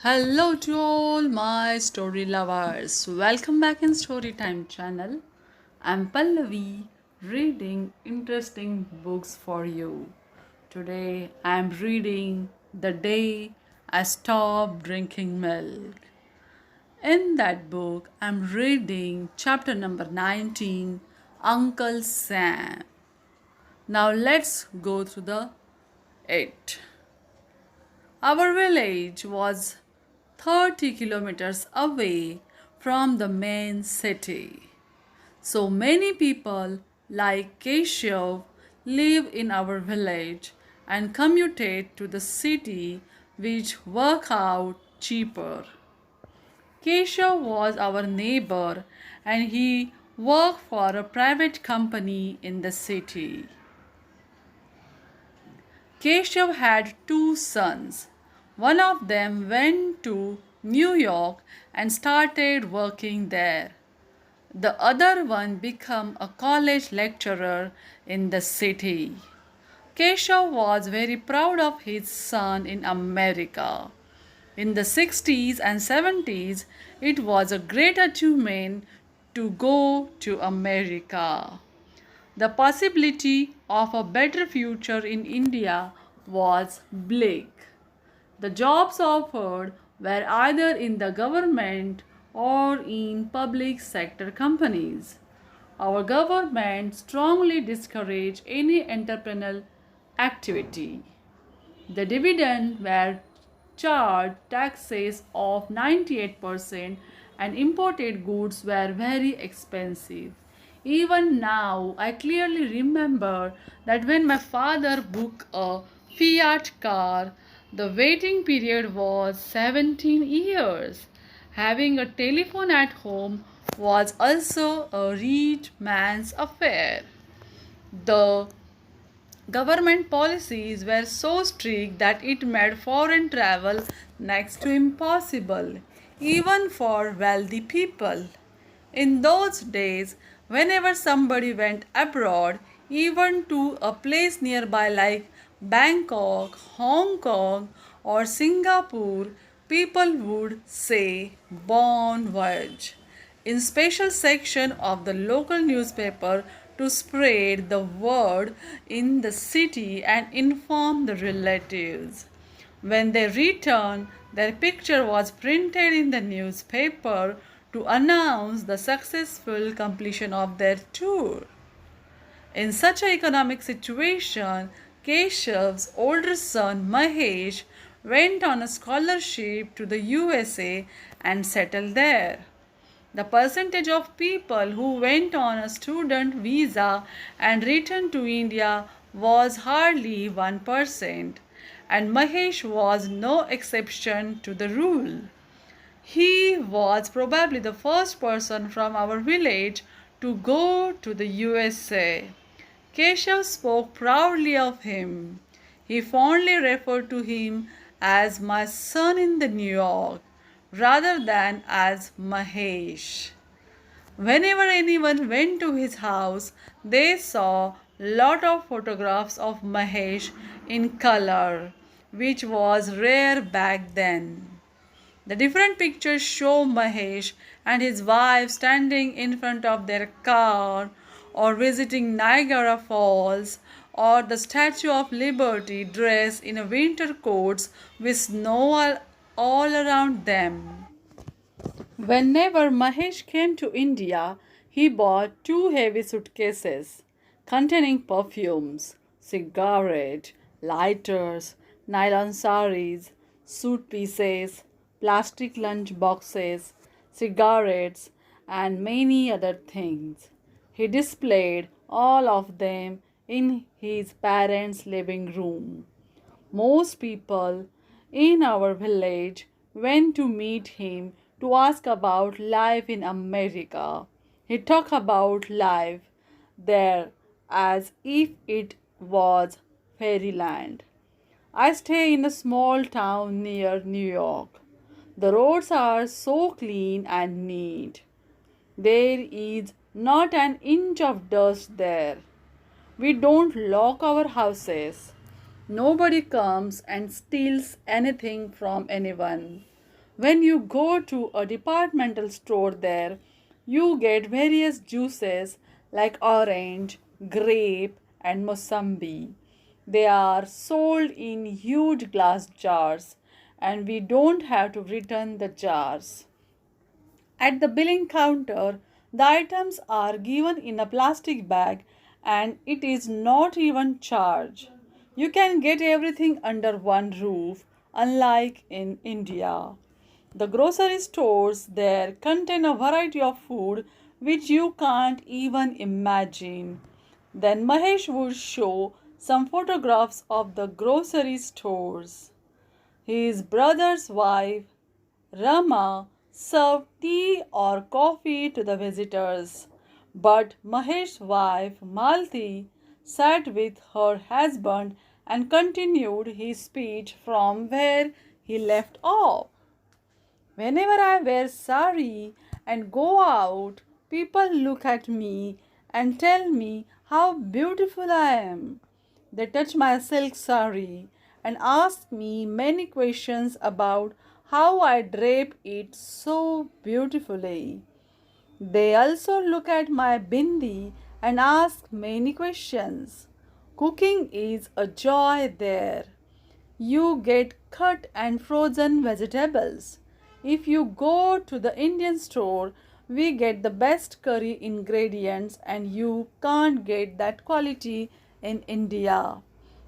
Hello to all my story lovers. Welcome back in Storytime channel. I'm Pallavi reading interesting books for you. Today I'm reading The Day I Stopped Drinking Milk. In that book I'm reading chapter number 19, Uncle Sam. Now let's go through the it. Our village was 30 kilometers away from the main city. So many people like Keshav live in our village and commuted to the city which work out cheaper. Keshav was our neighbor and he worked for a private company in the city. Keshav had two sons. One of them went to New York and started working there. The other one became a college lecturer in the city. Keshav was very proud of his son in America. In the 60s and 70s, it was a great achievement to go to America. The possibility of a better future in India was bleak. The jobs offered were either in the government or in public sector companies. Our government strongly discouraged any entrepreneurial activity. The dividend were charged taxes of 98% and imported goods were very expensive. Even now, I clearly remember that when my father booked a Fiat car, the waiting period was 17 years. Having a telephone at home was also a rich man's affair. The government policies were so strict that it made foreign travel next to impossible, even for wealthy people. In those days, whenever somebody went abroad, even to a place nearby like Bangkok, Hong Kong, or Singapore, people would say Bon voyage in special section of the local newspaper to spread the word in the city and inform the relatives. When they returned, their picture was printed in the newspaper to announce the successful completion of their tour. In such an economic situation, Keshav's older son Mahesh went on a scholarship to the USA and settled there. The percentage of people who went on a student visa and returned to India was hardly 1%, and Mahesh was no exception to the rule. He was probably the first person from our village to go to the USA. Keshav spoke proudly of him. He fondly referred to him as my son in the New York rather than as Mahesh. Whenever anyone went to his house, they saw lot of photographs of Mahesh in color, which was rare back then. The different pictures show Mahesh and his wife standing in front of their car or visiting Niagara Falls or the Statue of Liberty dressed in a winter coats with snow all around them. Whenever Mahesh came to India, he bought two heavy suitcases containing perfumes, cigarette, lighters, nylon saris, suit pieces, plastic lunch boxes, cigarettes, and many other things. He displayed all of them in his parents' living room. Most people in our village went to meet him to ask about life in America. He talked about life there as if it was fairyland. I stay in a small town near New York. The roads are so clean and neat. There is not an inch of dust there. We don't lock our houses. Nobody comes and steals anything from anyone. When you go to a departmental store there, you get various juices like orange, grape, and mosambi. They are sold in huge glass jars, and we don't have to return the jars. At the billing counter, the items are given in a plastic bag and it is not even charged. You can get everything under one roof, unlike in India. The grocery stores there contain a variety of food which you can't even imagine. Then Mahesh would show some photographs of the grocery stores. His brother's wife, Rama, served tea or coffee to the visitors, but Mahesh's wife, Malti, sat with her husband and continued his speech from where he left off. Whenever I wear sari and go out, people look at me and tell me how beautiful I am. They touch my silk sari and ask me many questions about how I drape it so beautifully. They also look at my bindi and ask many questions. Cooking is a joy there. You get cut and frozen vegetables. If you go to the Indian store, we get the best curry ingredients and you can't get that quality in India.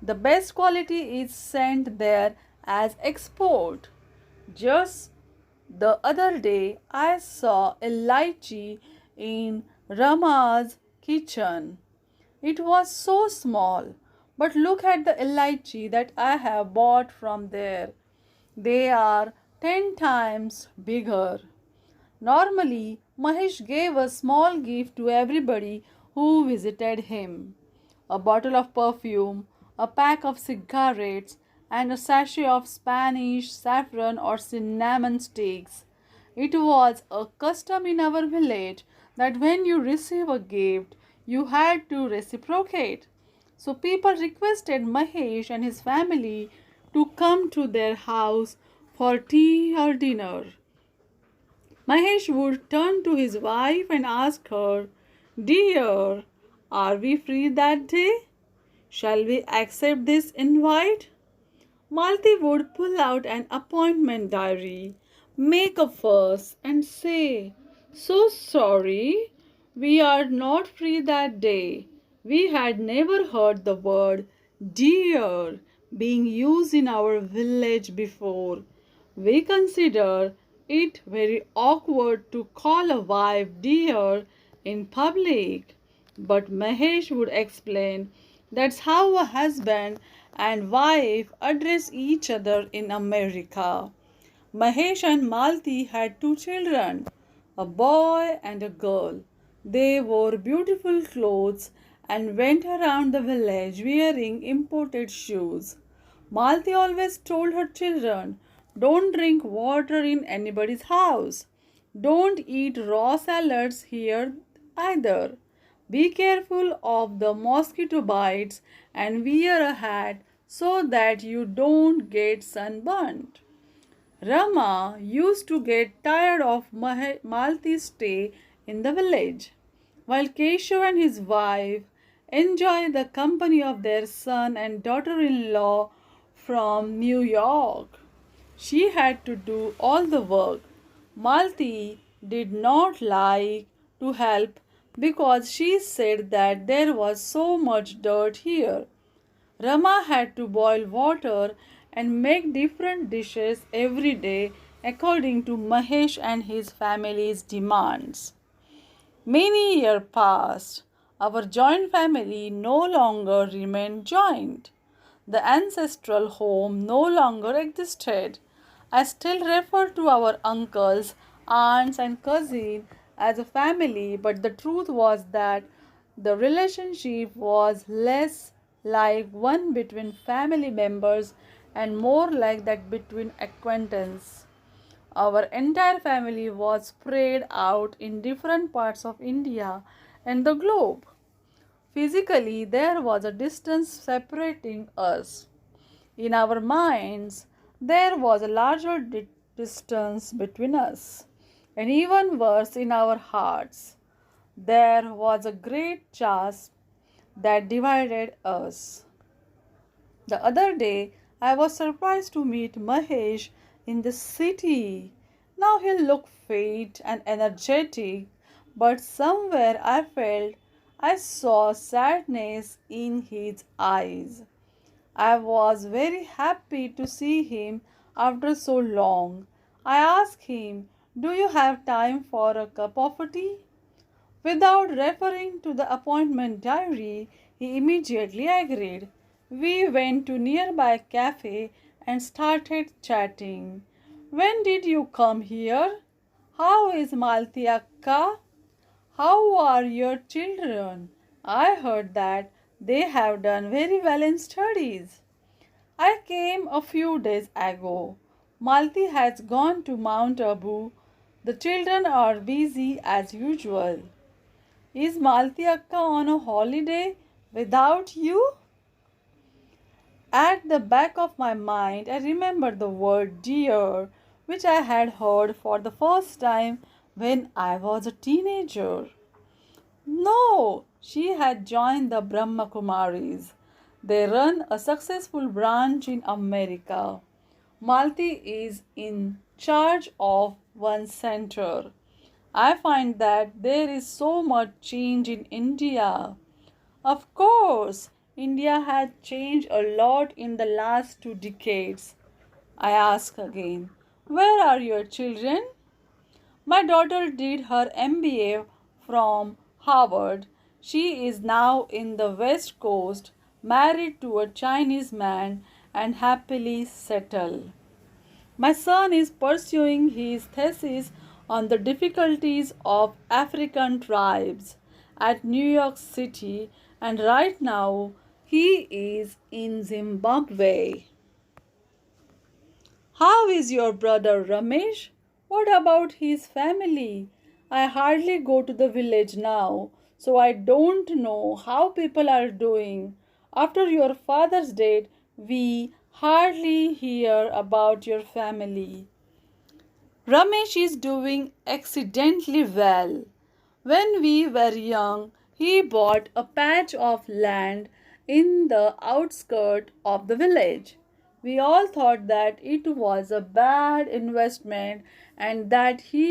The best quality is sent there as export. Just the other day, I saw a lychee in Rama's kitchen. It was so small, but look at the lychee that I have bought from there. They are 10 times bigger. Normally, Mahesh gave a small gift to everybody who visited him: a bottle of perfume, a pack of cigarettes, and a sachet of Spanish saffron or cinnamon sticks. It was a custom in our village that when you receive a gift, you had to reciprocate. So people requested Mahesh and his family to come to their house for tea or dinner. Mahesh would turn to his wife and ask her, "Dear, are we free that day? Shall we accept this invite?" Malti would pull out an appointment diary, make a fuss, and say, "So sorry, we are not free that day." We had never heard the word dear being used in our village before. We consider it very awkward to call a wife dear in public. But Mahesh would explain that's how a husband and wife address each other in America. Mahesh and Malti had two children, a boy and a girl. They wore beautiful clothes and went around the village wearing imported shoes. Malti always told her children, "Don't drink water in anybody's house. Don't eat raw salads here either. Be careful of the mosquito bites and wear a hat so that you don't get sunburnt." Rama used to get tired of Malti's stay in the village, while Keshav and his wife enjoyed the company of their son and daughter-in-law from New York. She had to do all the work. Malti did not like to help because she said that there was so much dirt here. Rama had to boil water and make different dishes every day according to Mahesh and his family's demands. Many years passed. Our joint family no longer remained joint. The ancestral home no longer existed. I still refer to our uncles, aunts, and cousins as a family, but the truth was that the relationship was less like one between family members and more like that between acquaintances. Our entire family was spread out in different parts of India and the globe. Physically, there was a distance separating us. In our minds, there was a larger distance between us, and even worse, in our hearts. There was a great chasm that divided us. The other day, I was surprised to meet Mahesh in the city. Now he looked fit and energetic, but somewhere I felt I saw sadness in his eyes. I was very happy to see him after so long. I asked him, "Do you have time for a cup of tea?" Without referring to the appointment diary, he immediately agreed. We went to nearby cafe and started chatting. "When did you come here? How is Malti Akka? How are your children? I heard that they have done very well in studies." "I came a few days ago. Malti has gone to Mount Abu. The children are busy as usual." "Is Malti Akka on a holiday without you?" At the back of my mind, I remembered the word dear, which I had heard for the first time when I was a teenager. No, she had joined the Brahma Kumaris. They run a successful branch in America. Malti is in charge of one center. I find that there is so much change in India. Of course, India has changed a lot in the last 2 decades. I ask again, "Where are your children?" "My daughter did her MBA from Harvard. She is now in the West Coast, married to a Chinese man and happily settled. My son is pursuing his thesis on the difficulties of African tribes at New York City, and right now he is in Zimbabwe." "How is your brother Ramesh? What about his family? I hardly go to the village now, so I don't know how people are doing. After your father's death, we hardly hear about your family." "Ramesh is doing exceedingly well. When we were young, he bought a patch of land in the outskirts of the village. We all thought that it was a bad investment and that he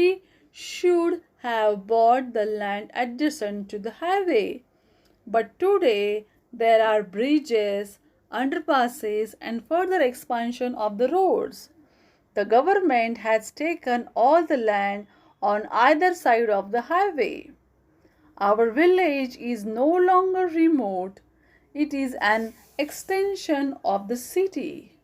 should have bought the land adjacent to the highway. But today there are bridges, underpasses, and further expansion of the roads. The government has taken all the land on either side of the highway. Our village is no longer remote, it is an extension of the city.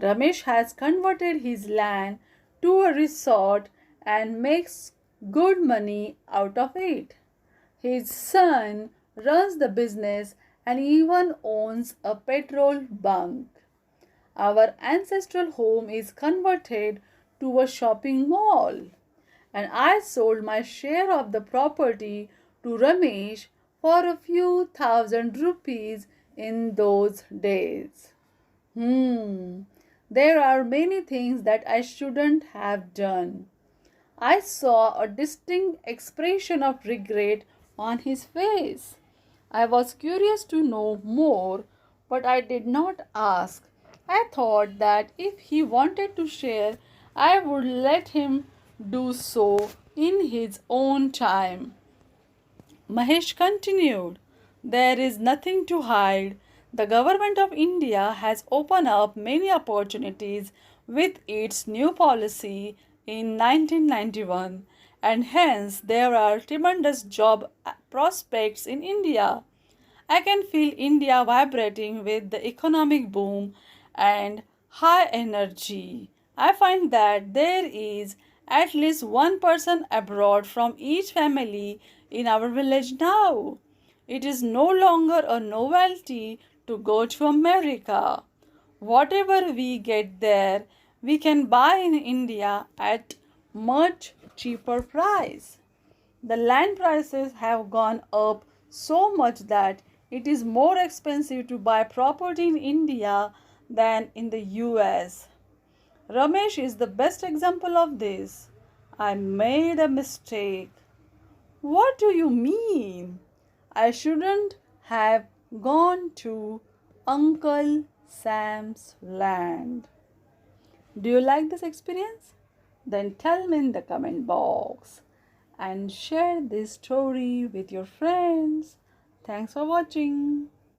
Ramesh has converted his land to a resort and makes good money out of it. His son runs the business and even owns a petrol bunk. Our ancestral home is converted to a shopping mall, and I sold my share of the property to Ramesh for a few thousand rupees in those days. There are many things that I shouldn't have done. I saw a distinct expression of regret on his face. I was curious to know more, but I did not ask. I thought that if he wanted to share, I would let him do so in his own time. Mahesh continued, "There is nothing to hide. The government of India has opened up many opportunities with its new policy in 1991, and hence there are tremendous job prospects in India. I can feel India vibrating with the economic boom and high energy. I find that there is at least one person abroad from each family in our village now. It is no longer a novelty to go to America. Whatever we get there, we can buy in India at much cheaper price. The land prices have gone up so much that it is more expensive to buy property in India than in the US. Ramesh is the best example of this. I made a mistake. What do you mean? I shouldn't have gone to Uncle Sam's land. Do you like this experience? Then tell me in the comment box and share this story with your friends. Thanks for watching.